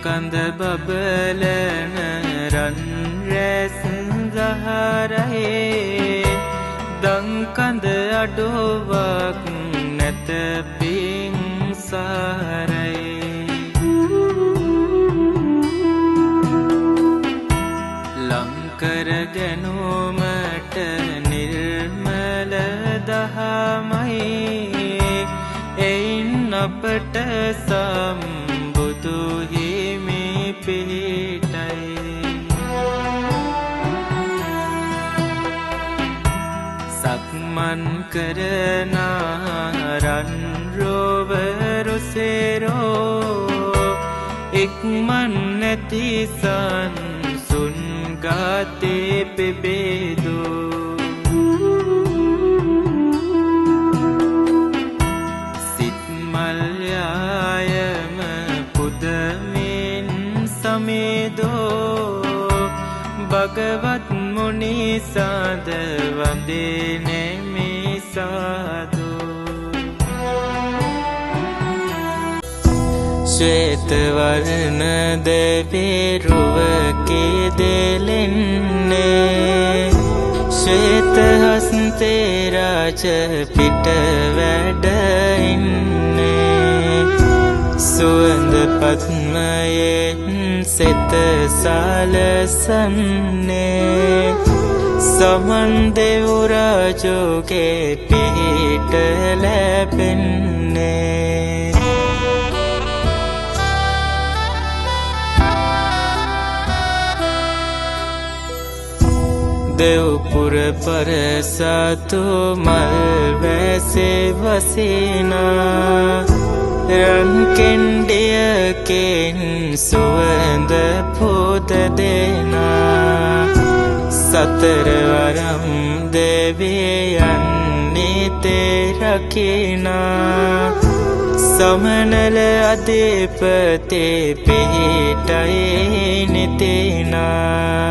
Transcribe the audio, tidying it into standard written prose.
කඳ බබලන රන් රැස් ගහරහේ දන් කඳ අඩුවක් නැත පිං සාරේ ලංකර ගැනුමට නිර්මල දහමයි එයින් අපට සම්බුදු හිමි පිහිටයි සක්මන් කරන රන් රොවරුසෙරෝ ඉක්මන් නැති සංසුන් ගාතේ පෙබේදෝ සිත් මල්යායම පුදමින් සමේදෝ භගවත් මුනි සාද වන්දේ නෙමි සාදෝ ශ්වේත වර්ණ දෙවිරුවකේ දෙලෙන්නේ ශ්වේත හස්තේ රාජ පිට වැඩ ඉන්නේ සුවඳ පත්මයෙන් සෙත සලසන්නේ සමන් දෙව් රාජෝගේ පිහිට ලැබෙන්නේ දෙව්පුර පරසතු මල් වැසේ වසිනා රන් කෙණ්ඩියකින් සුවඳ පුද දෙනා සතරවරම් දෙවියන් නිතේ රකිනා සමනල අධිපතේ පිහිටයි නිතිනා